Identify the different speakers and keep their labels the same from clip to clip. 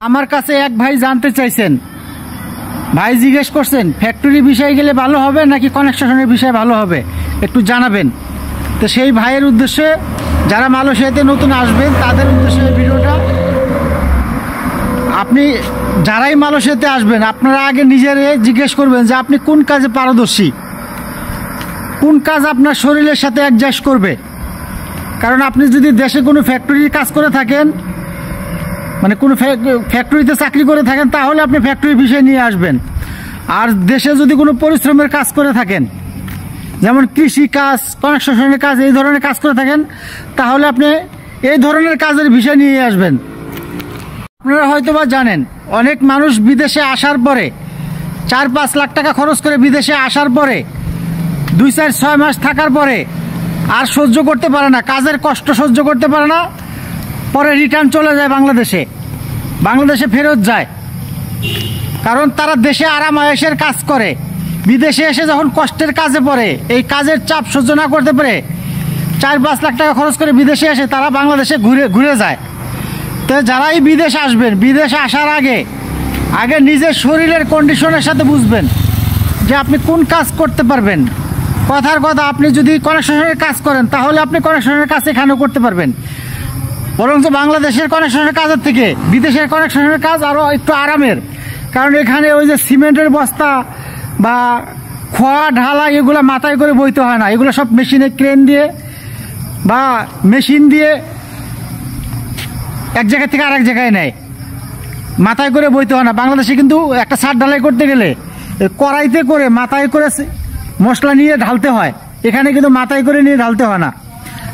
Speaker 1: আমার কাছে এক ভাই জানতে চাইছেন, ভাই জিজ্ঞেস করছেন ফ্যাক্টরি বিষয়ে গেলে ভালো হবে নাকি কনস্ট্রাকশনের বিষয়ে ভালো হবে, একটু জানাবেন। তো সেই ভাইয়ের উদ্দেশ্যে, যারা মালয়েশিয়াতে নতুন আসবেন তাদের উদ্দেশ্যে ভিডিওটা। আপনি যারাই মালয়েশিয়াতে আসবেন আপনারা আগে নিজেরে জিজ্ঞেস করবেন যে আপনি কোন কাজে পারদর্শী, কোন কাজ আপনার শরীরের সাথে অ্যাডজাস্ট করবে। কারণ আপনি যদি দেশে কোনো ফ্যাক্টরির কাজ করে থাকেন, মানে কোনো ফ্যাক্টরিতে চাকরি করে থাকেন, তাহলে আপনি ফ্যাক্টরির বিষয় নিয়ে আসবেন। আর দেশে যদি কোনো পরিশ্রমের কাজ করে থাকেন, যেমন কৃষি কাজ, কনস্ট্রাকশনের কাজ, এই ধরনের কাজ করে থাকেন, তাহলে আপনি এই ধরনের কাজের বিষয় নিয়ে আসবেন। আপনারা হয়তোবা জানেন অনেক মানুষ বিদেশে আসার পরে 4-5 লাখ টাকা খরচ করে বিদেশে আসার পরে 2-4-6 মাস থাকার পরে আর সহ্য করতে পারে না, কাজের কষ্ট সহ্য করতে পারে না, পরে রিটার্ন চলে যায় বাংলাদেশে ফেরত যায়। কারণ তারা দেশে আরাম আয়েশের কাজ করে, বিদেশে এসে যখন কষ্টের কাজে পড়ে, এই কাজের চাপ সহ্য না করতে পারে 4-5 লাখ টাকা খরচ করে বিদেশে এসে তারা বাংলাদেশে ঘুরে যায়। তো যারাই বিদেশ আসবেন, বিদেশে আসার আগে নিজের শরীরের কন্ডিশনের সাথে বুঝবেন যে আপনি কোন কাজ করতে পারবেন। কথার কথা, আপনি যদি কনস্ট্রাকশনের কাজ করেন তাহলে আপনি কনস্ট্রাকশনের কাজ এখানেও করতে পারবেন। বরং বাংলাদেশের কনস্ট্রাকশনের কাজের থেকে বিদেশের কনস্ট্রাকশনের কাজ আরও একটু আরামের। কারণ এখানে ওই যে সিমেন্টের বস্তা বা খোয়া ঢালা এগুলো মাথায় করে বইতে হয় না, এগুলো সব মেশিনে ক্রেন দিয়ে বা মেশিন দিয়ে এক জায়গা থেকে আরেক জায়গায় নেয়, মাথায় করে বইতে হয় না। বাংলাদেশে কিন্তু একটা ছাদ ঢালাই করতে গেলে কড়াইতে করে মাথায় করে মশলা নিয়ে ঢালতে হয়, এখানে কিন্তু মাথায় করে নিয়ে ঢালতে হয় না।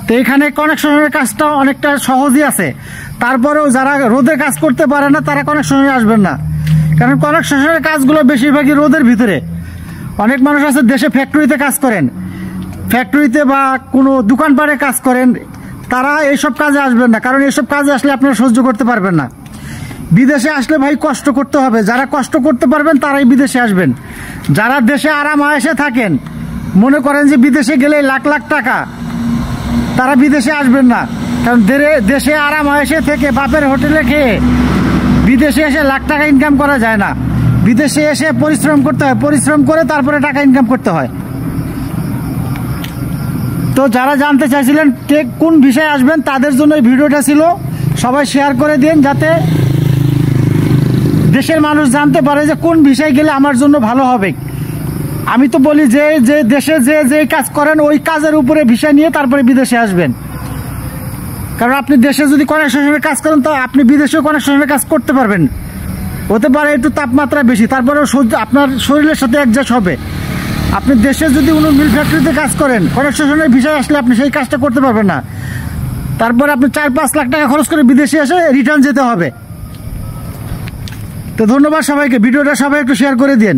Speaker 1: তো এখানে কনস্ট্রাকশনের কাজটা অনেকটা সহজই আছে। তারপরেও যারা রোদে কাজ করতে পারে না তারা কনস্ট্রাকশনে আসবেন না, কারণ কনস্ট্রাকশনের কাজগুলো বেশিরভাগই রোদের ভিতরে। অনেক মানুষ আছে দেশে ফ্যাক্টরিতে কাজ করেন, ফ্যাক্টরিতে বা কোনো দোকানপাটে কাজ করেন, তারা এইসব কাজে আসবেন না, কারণ এইসব কাজে আসলে আপনারা সহ্য করতে পারবেন না। বিদেশে আসলে ভাই কষ্ট করতে হবে, যারা কষ্ট করতে পারবেন তারাই বিদেশে আসবেন। যারা দেশে আরাম আয়েশে থাকেন, মনে করেন যে বিদেশে গেলে লাখ লাখ টাকা, তারা বিদেশে আসবেন না। কারণ দেশে আরাম আয়েশে থেকে বাপের হোটেলে খেয়ে বিদেশে এসে লাখ টাকা ইনকাম করা যায় না। বিদেশে এসে পরিশ্রম করতে হয়, পরিশ্রম করে তারপরে টাকা ইনকাম করতে হয়। তো যারা জানতে চাইছিলেন কে কোন বিষয়ে আসবেন তাদের জন্য এই ভিডিওটা ছিল। সবাই শেয়ার করে দিন যাতে দেশের মানুষ জানতে পারে যে কোন বিষয়ে গেলে আমার জন্য ভালো হবে। আমি তো বলি যে দেশে যে কাজ করেন ওই কাজের উপরে বিষয় নিয়ে তারপরে বিদেশে আসবেন। কারণ আপনি দেশে যদি কনস্ট্রাকশনের কাজ করেন তো আপনি বিদেশেও কনস্ট্রাকশনের কাজ করতে পারবেন। হতে পারে একটু তাপমাত্রা বেশি, তারপরেও আপনার শরীরের সাথে অ্যাডজাস্ট হবে। আপনি দেশে যদি কোনো মিল ফ্যাক্টরিতে কাজ করেন, কনস্ট্রাকশনের বিষয় আসলে আপনি সেই কাজটা করতে পারবেন না। তারপরে আপনি 4-5 লাখ টাকা খরচ করে বিদেশে এসে রিটার্ন যেতে হবে। তো ধন্যবাদ সবাইকে, ভিডিওটা সবাই একটু শেয়ার করে দিন।